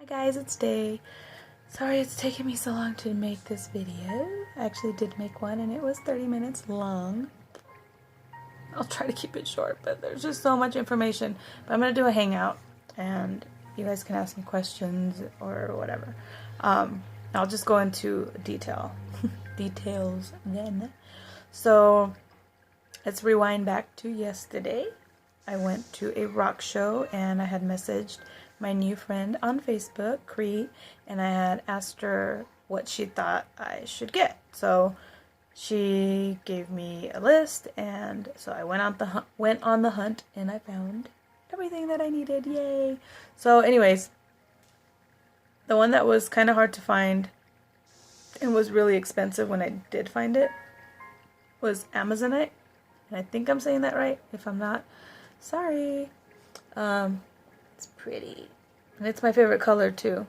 Hi guys, it's Day. Sorry it's taken me so long to make this video. I actually did make one and it was 30 minutes long. I'll try to keep it short, but there's just so much information. But I'm going to do a hangout and you guys can ask me questions or whatever. I'll just go into details then. So let's rewind back to yesterday. I went to a rock show and I had messaged my new friend on Facebook, Cree, and I had asked her what she thought I should get. So she gave me a list, and so I went on the hunt and I found everything that I needed. Yay! So anyways, the one that was kind of hard to find and was really expensive when I did find it was Amazonite. And I think I'm saying that right. If I'm not, sorry. It's pretty. And it's my favorite color too.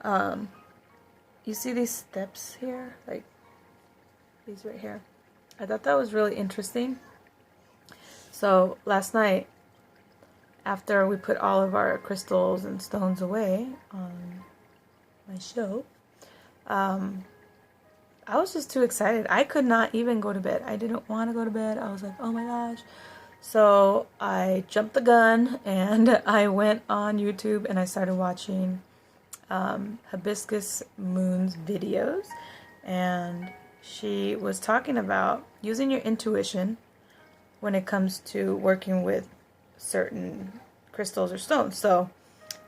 You see these steps here? Like these right here. I thought that was really interesting. So last night, after we put all of our crystals and stones away on my show, I was just too excited. I could not even go to bed. I didn't want to go to bed. I was like, oh my gosh. So I jumped the gun and I went on YouTube and I started watching Hibiscus Moon's videos, and she was talking about using your intuition when it comes to working with certain crystals or stones. So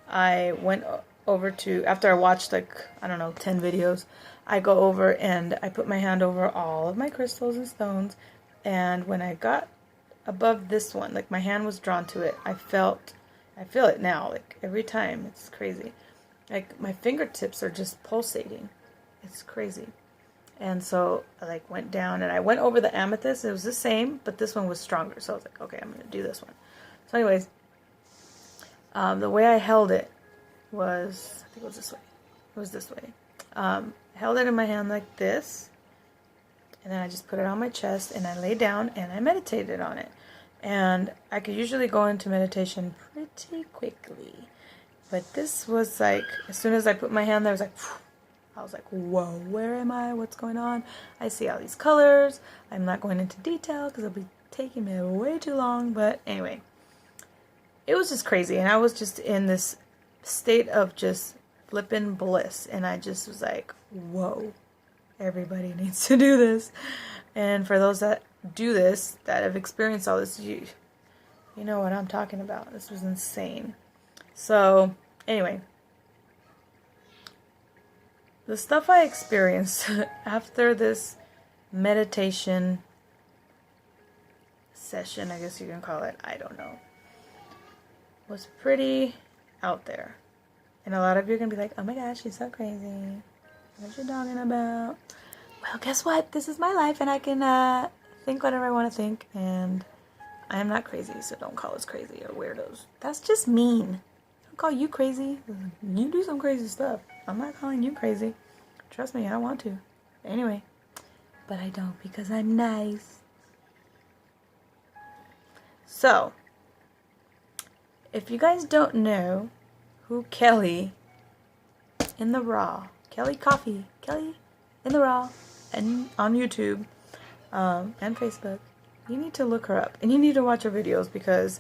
I went over to, after I watched like, I don't know, 10 videos, I go over and I put my hand over all of my crystals and stones, and when I got above this one, like my hand was drawn to it, I feel it now, like every time. It's crazy. Like my fingertips are just pulsating. It's crazy. And so I like went down and I went over the amethyst. It was the same, but this one was stronger. So I was like, okay, I'm going to do this one. So anyways, the way I held it was, I think it was this way. It was this way. Held it in my hand like this. And then I just put it on my chest and I lay down and I meditated on it. And I could usually go into meditation pretty quickly. But this was like, as soon as I put my hand there, I was like, whoa, where am I? What's going on? I see all these colors. I'm not going into detail because it'll be taking me way too long. But anyway, it was just crazy. And I was just in this state of just flippin' bliss. And I just was like, whoa. Everybody needs to do this. And for those that do this, that have experienced all this, you know what I'm talking about. This was insane. So anyway, the stuff I experienced after this meditation session, I guess you can call it, I don't know, was pretty out there. And a lot of you are going to be like, oh my gosh, she's so crazy. What you talking about? Well, guess what? This is my life and I can think whatever I want to think, and I am not crazy, so don't call us crazy or weirdos. That's just mean. Don't call you crazy. You do some crazy stuff. I'm not calling you crazy. Trust me, I want to. Anyway, but I don't because I'm nice. So, if you guys don't know who Kelly in the Raw, Kelly Coffee, Kelly in the Raw, and on YouTube and Facebook, you need to look her up and you need to watch her videos because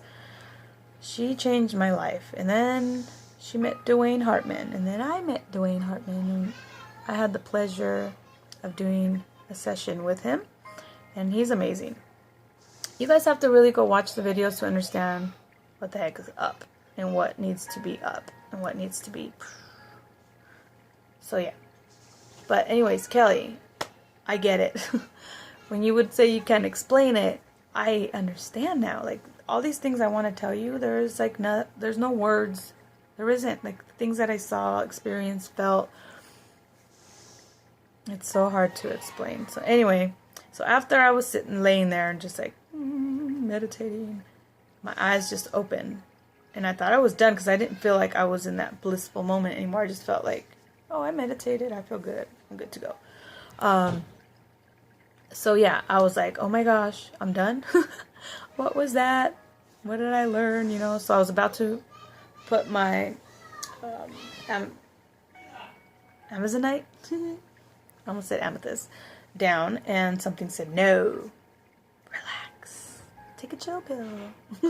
she changed my life. And then she met Dwayne Hartman, and then I met Dwayne Hartman, and I had the pleasure of doing a session with him, and he's amazing. You guys have to really go watch the videos to understand what the heck is up and what needs to be up and what needs to be. So yeah. But anyways, Kelly, I get it. When you would say you can't explain it, I understand now. Like all these things I want to tell you, there's no words. There isn't, like things that I saw, experienced, felt. It's so hard to explain. So anyway, so after I was laying there and just like meditating, my eyes just opened. And I thought I was done because I didn't feel like I was in that blissful moment anymore. I just felt like, oh, I meditated. I feel good. I'm good to go. So yeah, I was like, oh my gosh, I'm done. What was that? What did I learn? You know, so I was about to put my Amazonite, I almost said amethyst, down, and something said, no, relax, take a chill pill.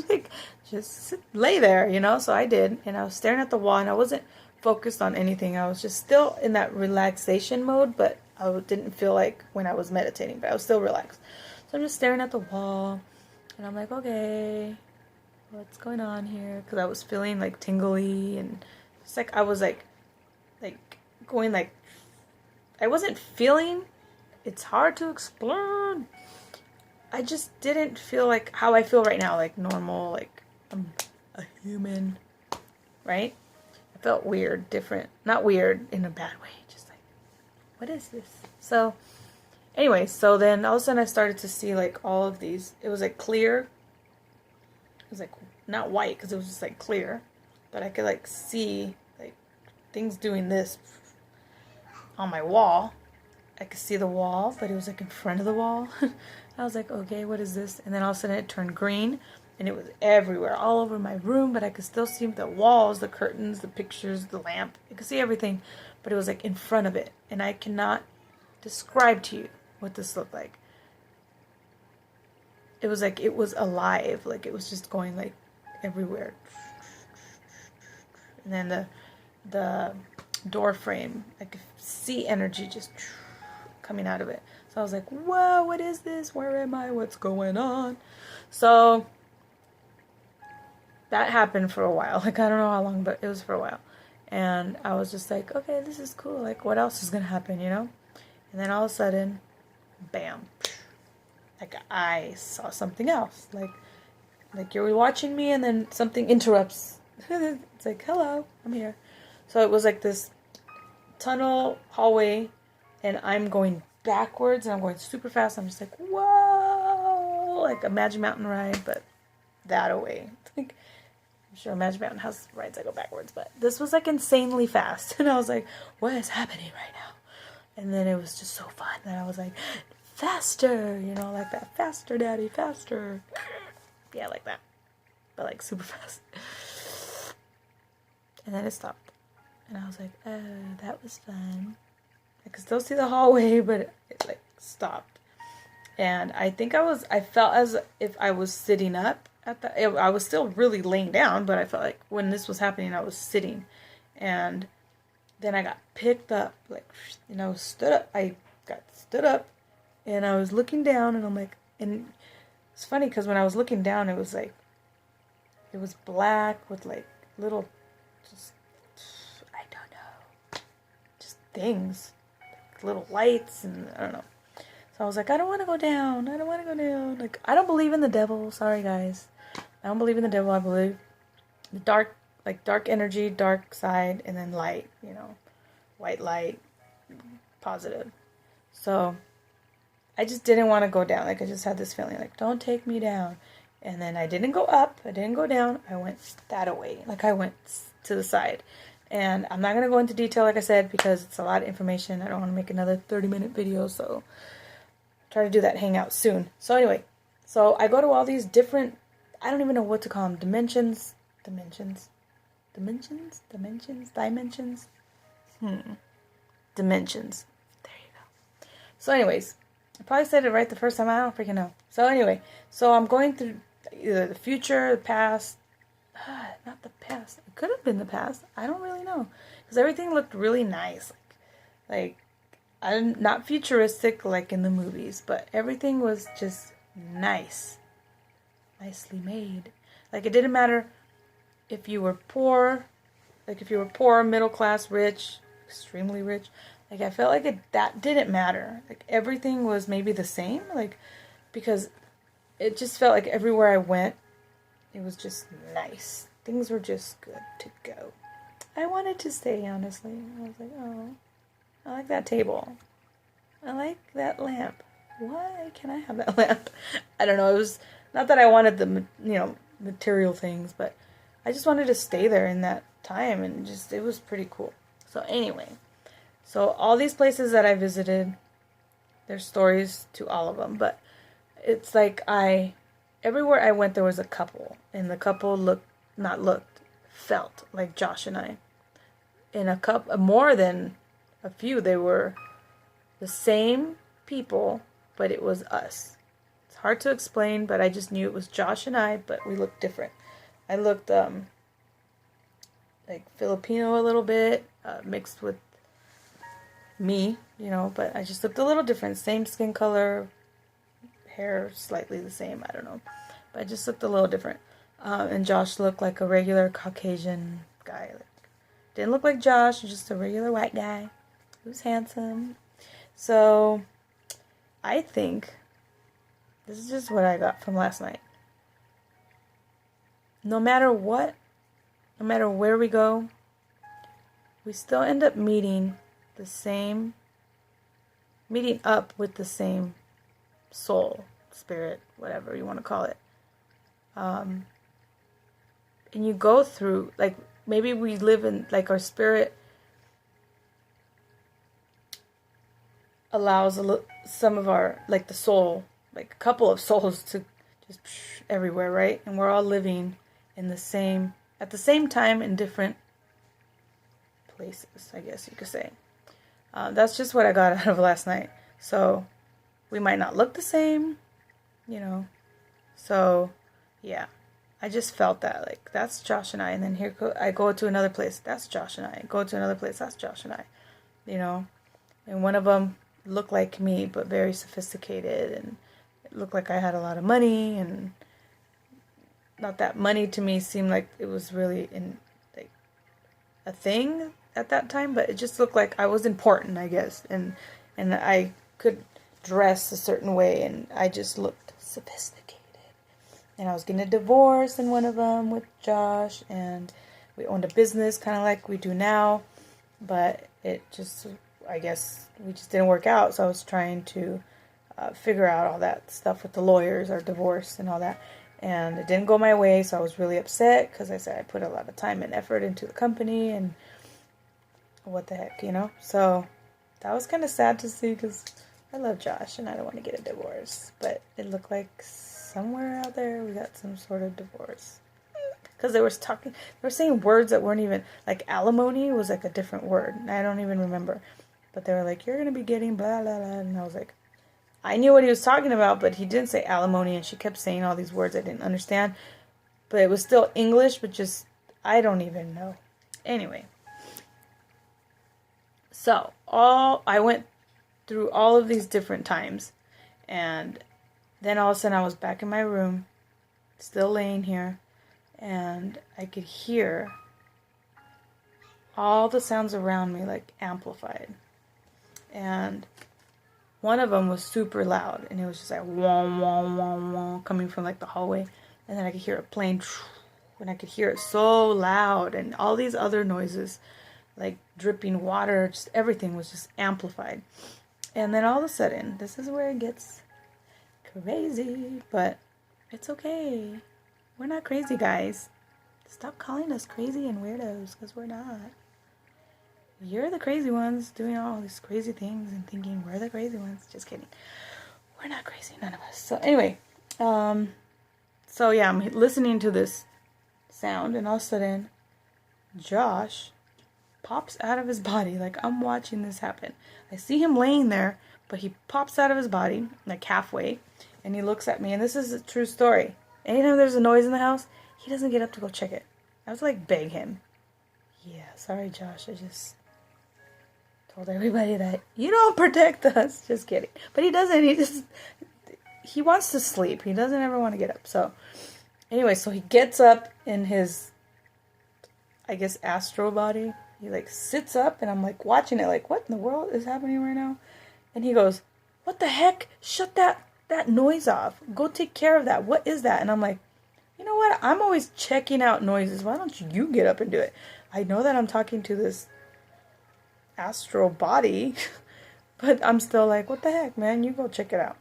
Like, just lay there, you know? So I did, and I was staring at the wall, and I wasn't focused on anything. I was just still in that relaxation mode, but I didn't feel like when I was meditating, but I was still relaxed. So I'm just staring at the wall, and I'm like, okay, what's going on here? Because I was feeling like tingly, and it's like I was like going like, I wasn't feeling, it's hard to explain. I just didn't feel like how I feel right now, like normal, like I'm a human, right? I felt weird, different, not weird in a bad way, just like, what is this? So anyway, so then all of a sudden I started to see like all of these, it was like clear, it was like not white because it was just like clear, but I could like see like things doing this on my wall. I could see the wall, but it was like in front of the wall. I was like, okay, what is this? And then all of a sudden it turned green, and it was everywhere, all over my room, but I could still see the walls, the curtains, the pictures, the lamp. I could see everything, but it was like in front of it, and I cannot describe to you what this looked like. It was like it was alive, like it was just going like everywhere. And then the door frame, I could see energy just coming out of it. So I was like, whoa, what is this? Where am I? What's going on? So that happened for a while. Like, I don't know how long, but it was for a while. And I was just like, okay, this is cool. Like, what else is going to happen, you know? And then all of a sudden, bam. Like, I saw something else. Like you're watching me, and then something interrupts. It's like, hello, I'm here. So it was like this tunnel hallway, and I'm going backwards, and I'm going super fast. I'm just like, whoa, like a Magic Mountain ride, but that away. Like, I'm sure Magic Mountain has rides that go backwards, but this was like insanely fast, and I was like, what is happening right now? And then it was just so fun that I was like, faster, you know, like that, faster, daddy, faster. Yeah, like that, but like super fast. And then it stopped, and I was like, oh, that was fun. I could still see the hallway, but it like stopped. And I think I felt as if I was sitting up at the, I was still really laying down, but I felt like when this was happening, I was sitting. And then I got picked up, like, you know, stood up. I got stood up, and I was looking down, and I'm like, and it's funny because when I was looking down, it was like, it was black with like little, just, I don't know, just things. Little lights, and I don't know. So I was like, I don't want to go down. I don't want to go down. Like, I don't believe in the devil. Sorry, guys. I don't believe in the devil. I believe the dark, like dark energy, dark side, and then light, you know, white light, positive. So I just didn't want to go down. Like, I just had this feeling like, don't take me down. And then I didn't go up. I didn't go down. I went that away. Like, I went to the side. And I'm not going to go into detail, like I said, because it's a lot of information. I don't want to make another 30-minute video, so try to do that hangout soon. So anyway, so I go to all these different, I don't even know what to call them, dimensions. Dimensions. There you go. So anyways, I probably said it right the first time. I don't freaking know. So anyway, so I'm going through either the future, the past. Not the past. It could have been the past. I don't really know. Because everything looked really nice. Like, I'm not futuristic like in the movies, but everything was just nice. Nicely made. Like, it didn't matter if you were poor. Like, if you were poor, middle class, rich, extremely rich. Like, I felt like that didn't matter. Like, everything was maybe the same. Like, because it just felt like everywhere I went, it was just nice. Things were just good to go. I wanted to stay, honestly. I was like, oh, I like that table. I like that lamp. Why can't I have that lamp? I don't know. It was not that I wanted the, you know, material things, but I just wanted to stay there in that time, and just, it was pretty cool. So anyway, so all these places that I visited, there's stories to all of them, but it's like everywhere I went, there was a couple, and the couple felt like Josh and I. In more than a few, they were the same people, but it was us. It's hard to explain, but I just knew it was Josh and I, but we looked different. I looked like Filipino a little bit, mixed with me, but I just looked a little different. Same skin color, hair slightly the same, I don't know. But I just looked a little different. And Josh looked like a regular Caucasian guy. Didn't look like Josh, just a regular white guy who's handsome. So I think this is just what I got from last night. No matter what, no matter where we go, we still end up meeting up with the same soul, spirit, whatever you want to call it. And you go through, like, maybe we live in, like, our spirit allows some of our, like, the soul, like a couple of souls to just everywhere, right? And we're all living in at the same time in different places, I guess you could say. That's just what I got out of last night. So we might not look the same, So yeah, I just felt that, like, that's Josh and I. And then I go to another place, that's Josh and I. Go to another place, that's Josh and I. And one of them looked like me, but very sophisticated, and it looked like I had a lot of money, and not that money to me seemed like it was really like a thing at that time, but it just looked like I was important, I guess, and I could dress a certain way, and I just looked sophisticated. And I was getting a divorce in one of them with Josh, and we owned a business kind of like we do now, but it just, I guess, we just didn't work out. So I was trying to figure out all that stuff with the lawyers, our divorce and all that, and it didn't go my way. So I was really upset because I said I put a lot of time and effort into the company, and what the heck, So that was kind of sad to see because I love Josh and I don't want to get a divorce, but it looked like somewhere out there we got some sort of divorce. Because they were saying words that weren't even, like, alimony was like a different word. I don't even remember. But they were like, you're going to be getting blah, blah, blah. And I was like, I knew what he was talking about, but he didn't say alimony. And she kept saying all these words I didn't understand. But it was still English, but just, I don't even know. Anyway. So, I went through all of these different times. And then all of a sudden I was back in my room, still laying here. And I could hear all the sounds around me, like, amplified. And one of them was super loud. And it was just like, wah, wah, wah, wah, coming from, like, the hallway. And then I could hear a plane, and I could hear it so loud. And all these other noises, like dripping water, just everything was just amplified. And then all of a sudden, this is where it gets crazy. But it's okay. We're not crazy, guys. Stop calling us crazy and weirdos, because we're not. You're the crazy ones doing all these crazy things and thinking we're the crazy ones. Just kidding. We're not crazy, none of us. So anyway, so yeah, I'm listening to this sound, and all of a sudden, Josh pops out of his body. Like, I'm watching this happen. I see him laying there, but he pops out of his body, like halfway, and he looks at me, and this is a true story. Anytime there's a noise in the house, he doesn't get up to go check it. I was like, beg him. Yeah, sorry, Josh. I just told everybody that you don't protect us. Just kidding. But he doesn't. He wants to sleep. He doesn't ever want to get up. So, anyway, so he gets up in his, I guess, astral body. He, like, sits up, and I'm, like, watching it, like, what in the world is happening right now? And he goes, what the heck? Shut that noise off. Go take care of that. What is that? And I'm like, you know what? I'm always checking out noises. Why don't you get up and do it? I know that I'm talking to this astral body, but I'm still like, what the heck, man? You go check it out.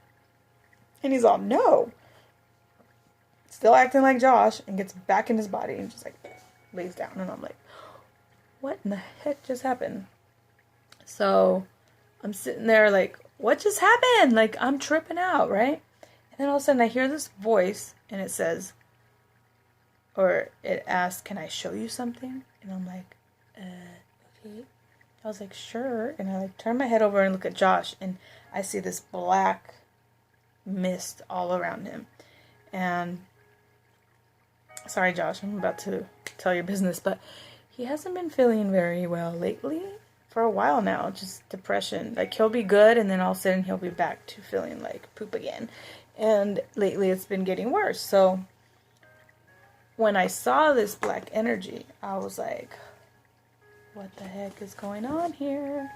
And he's all, no. Still acting like Josh, and gets back in his body and just, like, lays down. And I'm like, what in the heck just happened? So I'm sitting there like, what just happened? Like, I'm tripping out, right? And then all of a sudden I hear this voice, and it says, or it asks, can I show you something? And I'm like, okay. I was like, sure. And I like turn my head over and look at Josh, and I see this black mist all around him. And sorry, Josh, I'm about to tell your business, but he hasn't been feeling very well lately. For a while now, just depression. Like, he'll be good, and then all of a sudden he'll be back to feeling like poop again. And lately it's been getting worse. So when I saw this black energy, I was like, what the heck is going on here?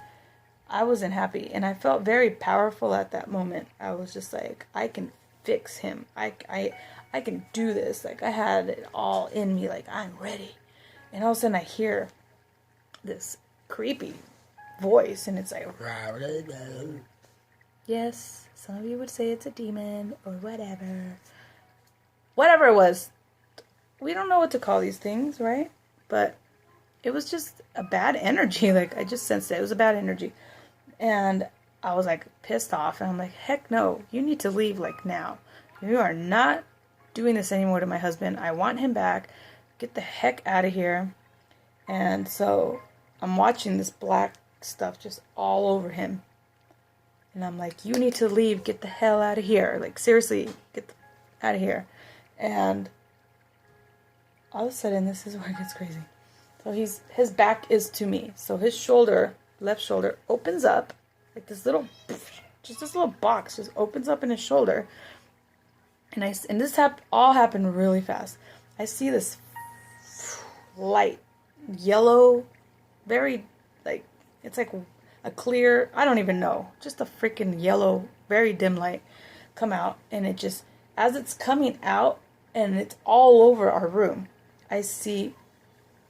I wasn't happy, and I felt very powerful at that moment. I was just like, I can fix him. I can do this. Like, I had it all in me. Like, I'm ready. And all of a sudden I hear this creepy voice, and it's like, yes, some of you would say it's a demon or whatever it was. We don't know what to call these things, right? But it was just a bad energy. Like, I just sensed it was a bad energy, and I was like pissed off, and I'm like, heck no, you need to leave like now. You are not doing this anymore to my husband. I want him back. Get the heck out of here. And so I'm watching this black stuff just all over him. And I'm like, you need to leave. Get the hell out of here. Like, seriously, get out of here. And all of a sudden, this is where it gets crazy. So his back is to me. So his shoulder, left shoulder, opens up. Like this little box just opens up in his shoulder. And this all happened really fast. I see this light, yellow, very, like, it's like a clear, I don't even know, just a freaking yellow, very dim light come out. And it just, as it's coming out, and it's all over our room, I see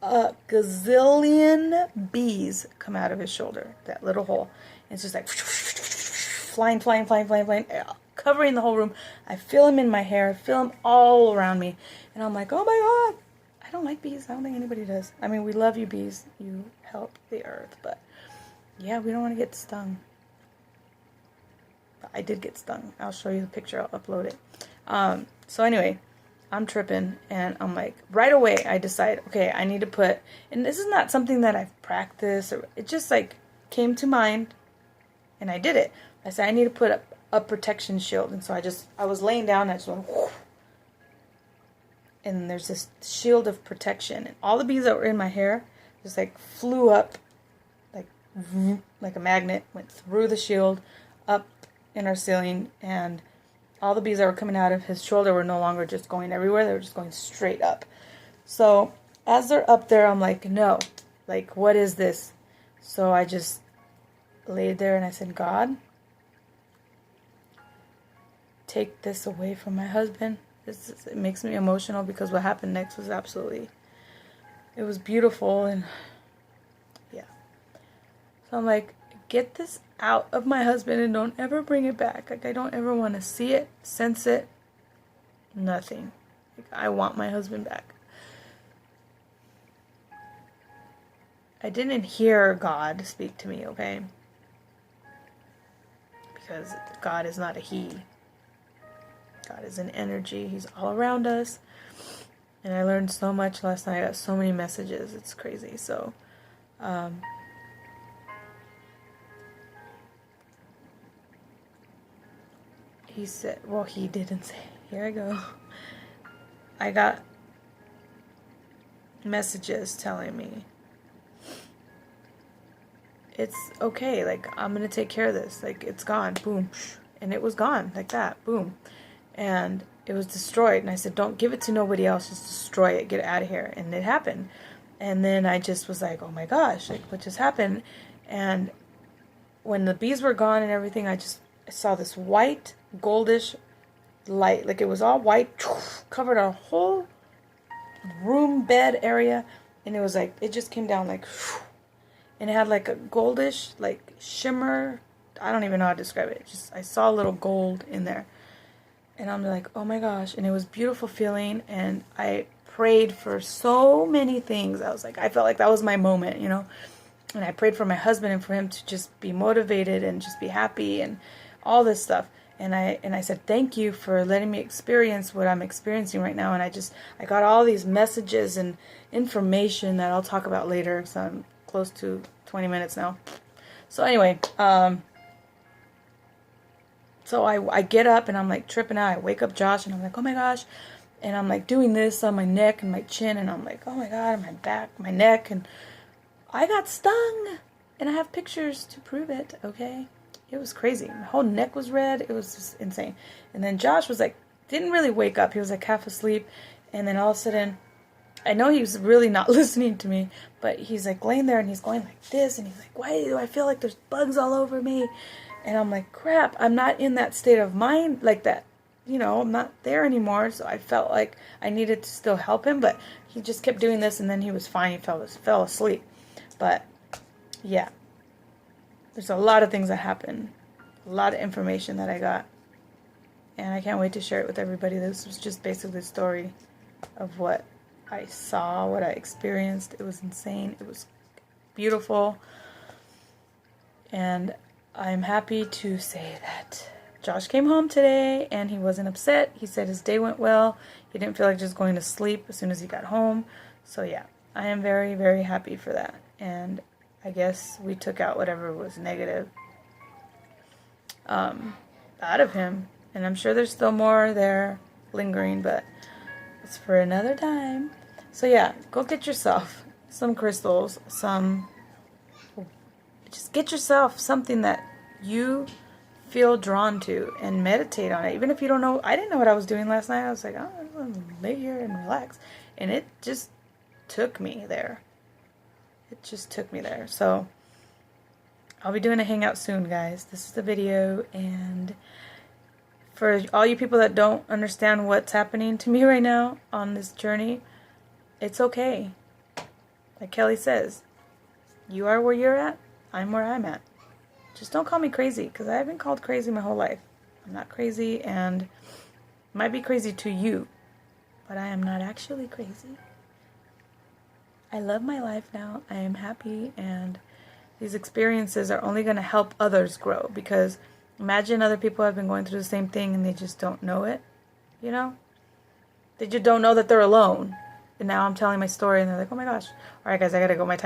a gazillion bees come out of his shoulder, that little hole. And it's just like flying, covering the whole room. I feel them in my hair, I feel them all around me. And I'm like, oh my God, I don't like bees. I don't think anybody does. I mean, we love you, bees. You help the earth. But yeah, we don't want to get stung. I did get stung. I'll show you the picture. I'll upload it. So anyway, I'm tripping, and I'm like, right away I decide, okay, I need to put, and this is not something that I've practiced, or it just like came to mind, and I did it. I said, I need to put up a protection shield. And so I was laying down, and I just went, whoosh, and there's this shield of protection, and all the bees that were in my hair just like flew up, like a magnet, went through the shield, up in our ceiling, and all the bees that were coming out of his shoulder were no longer just going everywhere, they were just going straight up. So as they're up there, I'm like, no, like, what is this? So I just laid there and I said, God, take this away from my husband. It makes me emotional because what happened next was it was beautiful, and yeah. So I'm like, get this out of my husband and don't ever bring it back. Like, I don't ever want to see it, sense it, nothing. Like, I want my husband back. I didn't hear God speak to me, okay? Because God is not a he. God is an energy. He's all around us. And I learned so much last night. I got so many messages. It's crazy. So, he said, well, he didn't say, here I go. I got messages telling me, it's okay, like, I'm gonna take care of this, like, it's gone, boom, and it was gone, like that, boom, and it was destroyed, and I said, don't give it to nobody else, just destroy it, get it out of here, and it happened. And then I just was like, oh my gosh, like, what just happened? And when the bees were gone and everything, I saw this white, goldish light, like it was all white, covered our whole room, bed area, and it was like, it just came down like, and it had like a goldish, like, shimmer, I don't even know how to describe it, I saw a little gold in there, and I'm like, oh my gosh, and it was a beautiful feeling, and I prayed for so many things. I was like, I felt like that was my moment, you know, and I prayed for my husband and for him to just be motivated and just be happy and all this stuff. And I said, thank you for letting me experience what I'm experiencing right now. And I got all these messages and information that I'll talk about later, so I'm close to 20 minutes now. So anyway, so I get up and I'm like tripping out. I wake up Josh and I'm like, oh my gosh. And I'm like doing this on my neck and my chin. And I'm like, oh my God, my back, my neck. And I got stung. And I have pictures to prove it, okay? It was crazy. My whole neck was red. It was just insane. And then Josh was like, didn't really wake up. He was like half asleep. And then all of a sudden, I know he was really not listening to me, but he's like laying there and he's going like this. And he's like, why do I feel like there's bugs all over me? And I'm like, crap, I'm not in that state of mind like that. You know, I'm not there anymore. So I felt like I needed to still help him. But he just kept doing this and then he was fine. He fell asleep. But yeah, there's a lot of things that happened. A lot of information that I got. And I can't wait to share it with everybody. This was just basically the story of what I saw, what I experienced. It was insane. It was beautiful. And I'm happy to say that Josh came home today and he wasn't upset. He said his day went well. He didn't feel like just going to sleep as soon as he got home. So yeah, I am very, very happy for that. And I guess we took out whatever was negative out of him. And I'm sure there's still more there lingering, but it's for another time. So yeah, go get yourself some crystals, just get yourself something that you feel drawn to and meditate on it. Even if you don't know, I didn't know what I was doing last night. I was like, oh, I'm going to lay here and relax. And it just took me there. It just took me there. So I'll be doing a hangout soon, guys. This is the video. And for all you people that don't understand what's happening to me right now on this journey, it's okay. Like Kelly says, you are where you're at. I'm where I'm at. Just don't call me crazy, because I've been called crazy my whole life. I'm not crazy, and might be crazy to you, but I am not actually crazy. I love my life now. I am happy, and these experiences are only going to help others grow, because imagine other people have been going through the same thing and they just don't know it, you know? They just don't know that they're alone. And now I'm telling my story and they're like, oh my gosh. All right, guys, I got to go. My time